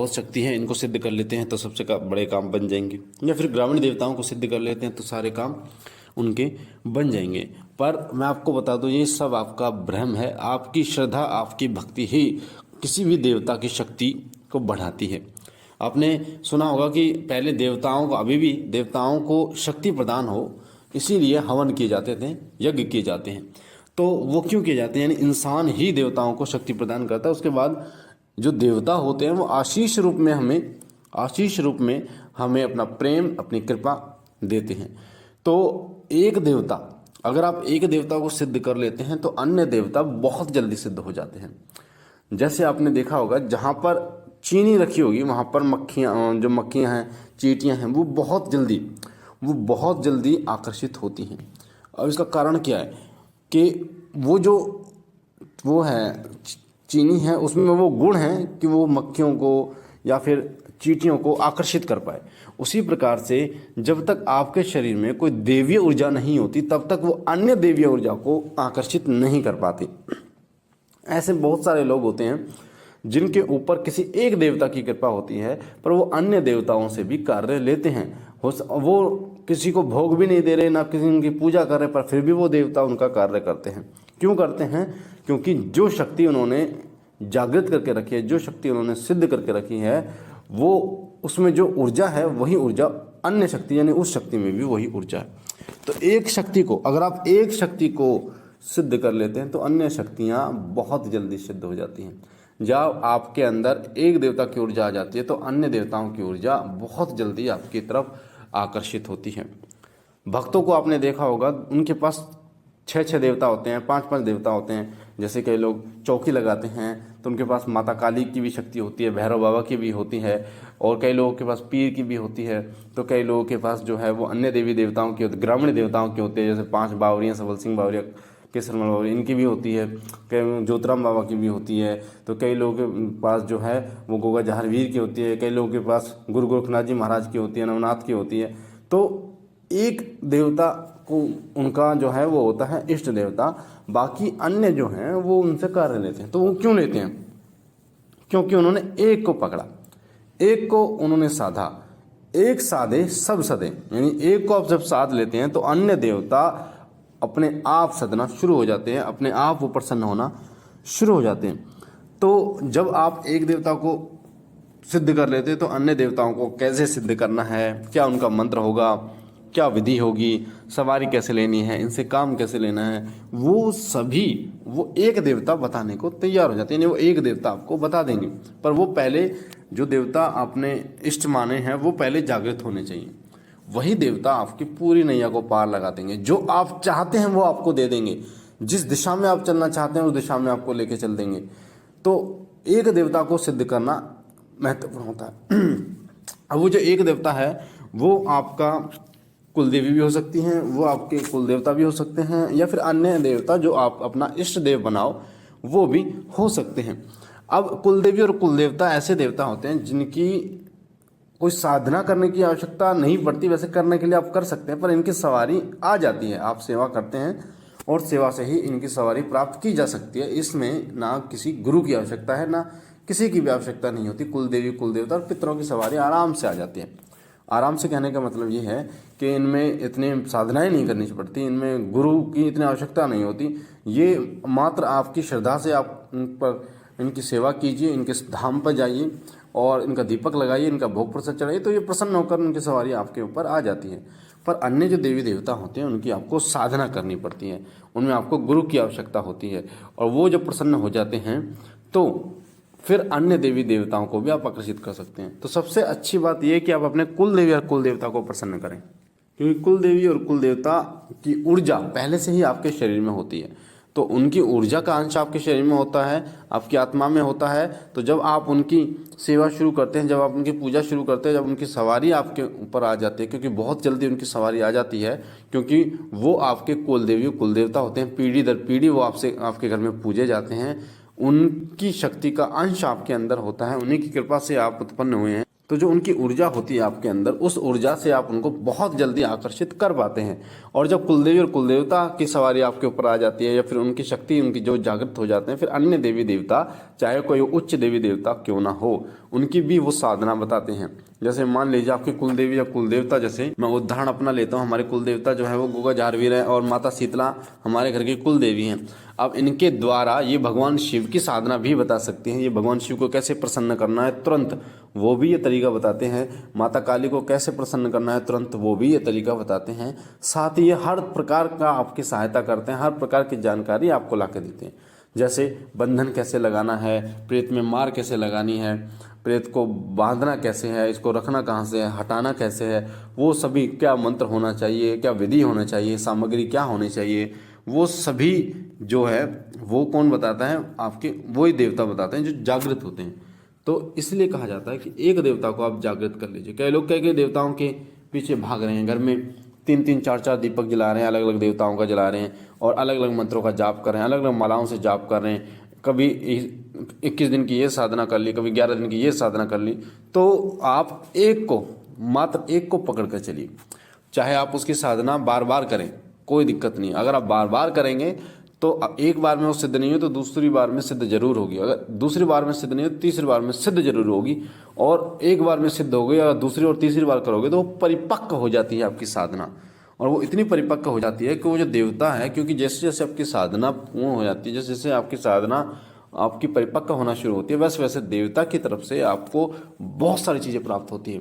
बहुत शक्ति है, इनको सिद्ध कर लेते हैं तो सबसे बड़े काम बन जाएंगे, या फिर ग्रामीण देवताओं को सिद्ध कर लेते हैं तो सारे काम उनके बन जाएंगे। पर मैं आपको बता दूं, ये सब आपका भ्रम है। आपकी श्रद्धा, आपकी भक्ति ही किसी भी देवता की शक्ति को बढ़ाती है। आपने सुना होगा कि पहले देवताओं को, अभी भी देवताओं को शक्ति प्रदान हो इसीलिए हवन किए जाते थे, यज्ञ किए जाते हैं। तो वो क्यों किए जाते हैं, यानी इंसान ही देवताओं को शक्ति प्रदान करता है। उसके बाद जो देवता होते हैं वो आशीष रूप में हमें अपना प्रेम, अपनी कृपा देते हैं। तो एक देवता, अगर आप एक देवता को सिद्ध कर लेते हैं तो अन्य देवता बहुत जल्दी सिद्ध हो जाते हैं। जैसे आपने देखा होगा, जहाँ पर चीनी रखी होगी वहाँ पर मक्खियाँ हैं, चींटियाँ हैं, वो बहुत जल्दी आकर्षित होती हैं। और इसका कारण क्या है कि वो है चीनी है, उसमें वो गुण है कि वो मक्खियों को या फिर चींटियों को आकर्षित कर पाए। उसी प्रकार से जब तक आपके शरीर में कोई देवीय ऊर्जा नहीं होती तब तक वो अन्य देवीय ऊर्जा को आकर्षित नहीं कर पाती। ऐसे बहुत सारे लोग होते हैं जिनके ऊपर किसी एक देवता की कृपा होती है, पर वो अन्य देवताओं से भी कार्य लेते हैं। वो किसी को भोग भी नहीं दे रहे, ना किसी उनकी पूजा कर रहे, पर फिर भी वो देवता उनका कार्य करते हैं। क्यों करते हैं? क्योंकि जो शक्ति उन्होंने जागृत करके रखी है, जो शक्ति उन्होंने सिद्ध करके रखी है, वो उसमें जो ऊर्जा है वही ऊर्जा अन्य शक्ति, यानी उस शक्ति में भी वही ऊर्जा है। तो एक शक्ति को, अगर आप एक शक्ति को सिद्ध कर लेते हैं तो अन्य शक्तियाँ बहुत जल्दी सिद्ध हो जाती हैं। जब आपके अंदर एक देवता की ऊर्जा आ जाती है तो अन्य देवताओं की ऊर्जा बहुत जल्दी आपकी तरफ आकर्षित होती है। भक्तों को आपने देखा होगा, उनके पास 6 देवता होते हैं, 5 देवता होते हैं। जैसे कई लोग चौकी लगाते हैं तो उनके पास माता काली की भी शक्ति होती है, भैरव बाबा की भी होती है, और कई लोगों के पास पीर की भी होती है। तो कई लोगों के पास जो है वो अन्य देवी देवताओं की, ग्रामीण देवताओं की होती है, जैसे 5 बावरियाँ, सबल सिंह बावरिया, केसरमल बावरिया, इनकी भी होती है। कई ज्योतिराम बाबा की भी होती है। तो कई लोगों के पास जो है वो गोगा जहारवीर की होती है। कई लोगों के पास गुरु गोरखनाथ जी महाराज की होती है, नवनाथ की होती है। तो एक देवता को उनका जो है वो होता है इष्ट देवता, बाकी अन्य जो हैं वो उनसे कार्य लेते हैं। तो वो क्यों लेते हैं? क्योंकि उन्होंने एक को पकड़ा, एक को उन्होंने साधा। एक साधे सब सधे, यानी एक को आप जब साध लेते हैं तो अन्य देवता अपने आप सधना शुरू हो जाते हैं, अपने आप वो प्रसन्न होना शुरू हो जाते हैं। तो जब आप एक देवता को सिद्ध कर लेते हैं तो अन्य देवताओं को कैसे सिद्ध करना है, क्या उनका मंत्र होगा, क्या विधि होगी, सवारी कैसे लेनी है, इनसे काम कैसे लेना है, वो सभी वो एक देवता बताने को तैयार हो जाते हैं। वो एक देवता आपको बता देंगे, पर वो पहले जो देवता आपने इष्ट माने हैं वो पहले जागृत होने चाहिए। वही देवता आपकी पूरी नैया को पार लगा देंगे। जो आप चाहते हैं वो आपको दे देंगे, जिस दिशा में आप चलना चाहते हैं उस दिशा में आपको लेके चल देंगे। तो एक देवता को सिद्ध करना महत्वपूर्ण होता है। अब वो जो एक देवता है वो आपका कुलदेवी भी हो सकती हैं, वो आपके कुल देवता भी हो सकते हैं, या फिर अन्य देवता जो आप अपना इष्ट देव बनाओ वो भी हो सकते हैं। अब कुलदेवी और कुलदेवता ऐसे देवता होते हैं जिनकी कोई साधना करने की आवश्यकता नहीं पड़ती। वैसे करने के लिए आप कर सकते हैं, पर इनकी सवारी आ जाती है। आप सेवा करते हैं और सेवा से ही इनकी सवारी प्राप्त की जा सकती है। इसमें ना किसी गुरु की आवश्यकता है, ना किसी की भी आवश्यकता नहीं होती। कुलदेवी, कुलदेवता और पितरों की सवारी आराम से आ जाती है। आराम से कहने का मतलब ये है कि इनमें इतनी साधनाएं नहीं करनी पड़ती, इनमें गुरु की इतनी आवश्यकता नहीं होती। ये मात्र आपकी श्रद्धा से आप इन पर इनकी सेवा कीजिए, इनके धाम पर जाइए और इनका दीपक लगाइए, इनका भोग प्रसाद चढ़ाइए, तो ये प्रसन्न होकर उनकी सवारी आपके ऊपर आ जाती है। पर अन्य जो देवी देवता होते हैं उनकी आपको साधना करनी पड़ती है, उनमें आपको गुरु की आवश्यकता होती है। और वो जब प्रसन्न हो जाते हैं तो फिर अन्य देवी देवताओं को भी आप आकर्षित कर सकते हैं। तो सबसे अच्छी बात यह है कि आप अपने कुल देवी और कुल देवता को प्रसन्न करें, क्योंकि कुल देवी और कुल देवता की ऊर्जा पहले से ही आपके शरीर में होती है। तो उनकी ऊर्जा का अंश आपके शरीर में होता है, आपकी आत्मा में होता है। तो जब आप उनकी सेवा शुरू करते हैं, जब आप उनकी पूजा शुरू करते हैं, जब उनकी सवारी आपके ऊपर आ जाती है, क्योंकि बहुत जल्दी उनकी सवारी आ जाती है, क्योंकि वो आपके कुल देवी कुल देवता होते हैं। पीढ़ी दर पीढ़ी वो आपके घर में पूजे जाते हैं। उनकी शक्ति का अंश आपके अंदर होता है, उन्हीं की कृपा से आप उत्पन्न हुए हैं। तो जो उनकी ऊर्जा होती है आपके अंदर, उस ऊर्जा से आप उनको बहुत जल्दी आकर्षित कर पाते हैं। और जब कुलदेवी और कुलदेवता की सवारी आपके ऊपर आ जाती है या फिर उनकी शक्ति उनकी जो जागृत हो जाते हैं, फिर अन्य देवी देवता, चाहे कोई उच्च देवी देवता क्यों ना हो, उनकी भी वो साधना बताते हैं। जैसे मान लीजिए आपकी कुलदेवी या कुलदेवता, जैसे मैं उदाहरण अपना लेता हूँ, हमारे कुलदेवता जो है वो गोगा झारवीर है और माता शीतला हमारे घर की कुलदेवी हैं। अब इनके द्वारा ये भगवान शिव की साधना भी बता सकती हैं, ये भगवान शिव को कैसे प्रसन्न करना है तुरंत वो भी ये तरीका बताते हैं, माता काली को कैसे प्रसन्न करना है तुरंत वो भी ये तरीका बताते हैं। साथ ही ये हर प्रकार का आपकी सहायता करते हैं, हर प्रकार की जानकारी आपको ला के देते हैं। जैसे बंधन कैसे लगाना है, प्रेत में मार कैसे लगानी है, प्रेत को बांधना कैसे है, इसको रखना कहाँ से है, हटाना कैसे है, वो सभी, क्या मंत्र होना चाहिए, क्या विधि होना चाहिए, सामग्री क्या होनी चाहिए, वो सभी जो है वो कौन बताता है, आपके वही देवता बताते हैं जो जागृत होते हैं। तो इसलिए कहा जाता है कि एक देवता को आप जागृत कर लीजिए। कई लोग कई देवताओं के पीछे भाग रहे हैं, घर में 3-3 4-4 दीपक जला रहे हैं, अलग अलग देवताओं का जला रहे हैं और अलग अलग मंत्रों का जाप कर रहे हैं, अलग अलग मालाओं से जाप कर रहे हैं। कभी 21 दिन की ये साधना कर ली, कभी 11 दिन की ये साधना कर ली। तो आप एक को, मात्र एक को पकड़ कर चलिए। चाहे आप उसकी साधना बार बार करें, कोई दिक्कत नहीं। अगर आप बार बार करेंगे तो एक बार में वो सिद्ध नहीं हो तो दूसरी बार में सिद्ध जरूर होगी, अगर दूसरी बार में सिद्ध नहीं हो तो तीसरी बार में सिद्ध जरूर होगी, और एक बार में सिद्ध हो गई, अगर दूसरी और तीसरी बार करोगे तो वो परिपक्व हो जाती है आपकी साधना। और वो इतनी परिपक्व हो जाती है कि वो जो देवता है, क्योंकि जैसे जैसे आपकी साधना पूर्ण हो जाती है, जैसे जैसे आपकी साधना आपकी परिपक्व होना शुरू होती है, वैसे वैसे देवता की तरफ से आपको बहुत सारी चीज़ें प्राप्त होती है।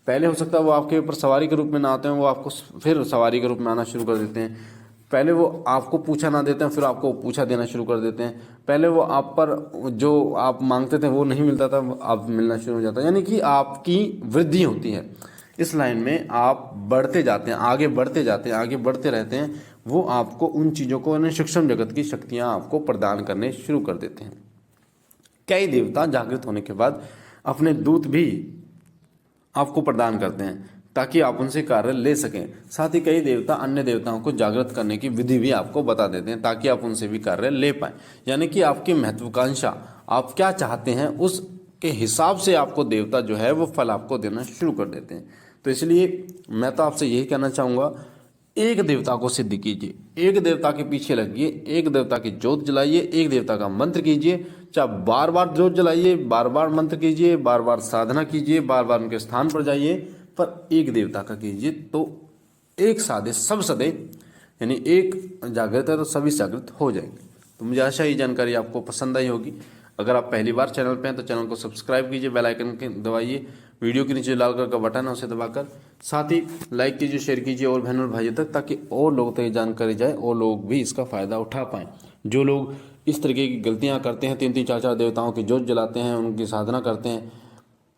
पहले हो सकता है वो आपके ऊपर सवारी के रूप में ना आते हैं, वो आपको फिर सवारी के रूप में आना शुरू कर देते हैं। पहले वो आपको पूछा ना देते हैं, फिर आपको पूछा देना शुरू कर देते हैं। पहले वो आप पर जो आप मांगते थे वो नहीं मिलता था, अब मिलना शुरू हो जाता है। यानी कि आपकी वृद्धि होती है, इस लाइन में आप बढ़ते जाते हैं, आगे बढ़ते जाते हैं, आगे बढ़ते रहते हैं। वो आपको उन चीज़ों को, यानी सूक्ष्म जगत की शक्तियाँ आपको प्रदान करने शुरू कर देते हैं। कई देवता जागृत होने के बाद अपने दूत भी आपको प्रदान करते हैं ताकि आप उनसे कार्य ले सकें। साथ ही कई देवता अन्य देवताओं को जागृत करने की विधि भी आपको बता देते हैं ताकि आप उनसे भी कार्य ले पाएं। यानी कि आपकी महत्वाकांक्षा, आप क्या चाहते हैं, उसके हिसाब से आपको देवता जो है वो फल आपको देना शुरू कर देते हैं। तो इसलिए मैं तो आपसे यही कहना चाहूँगा, एक देवता को सिद्ध कीजिए, एक देवता के पीछे लगिए, एक देवता की ज्योत जलाइए, एक देवता का मंत्र कीजिए। चाहे बार बार ज्योत जलाइए, बार बार मंत्र कीजिए, बार बार साधना कीजिए, बार बार उनके स्थान पर जाइए, पर एक देवता का कीजिए तो एक साधे सब सदे, यानी एक जागृत है तो सभी जागृत हो जाएंगे। तो मुझे आशा ये जानकारी आपको पसंद आई होगी। अगर आप पहली बार चैनल पे हैं तो चैनल को सब्सक्राइब कीजिए, बेल आइकन के दबाइए, वीडियो के नीचे लाल कलर का बटन है उसे दबाकर, साथ ही लाइक कीजिए, शेयर कीजिए और बहनों और भाइयों तक, ताकि और लोगों तक ये जानकारी जाए और लोग भी इसका फ़ायदा उठा पाएँ। जो लोग इस तरीके की गलतियाँ करते हैं, 3-3 4-4 देवताओं की ज्योत जलाते हैं, उनकी साधना करते हैं,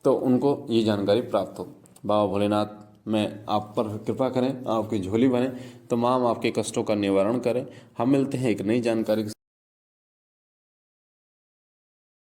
तो उनको ये जानकारी प्राप्त हो। बाबा भोलेनाथ में आप पर कृपा करें, आपकी झोली बने, तमाम आपके कष्टों का निवारण करें। हम मिलते हैं एक नई जानकारी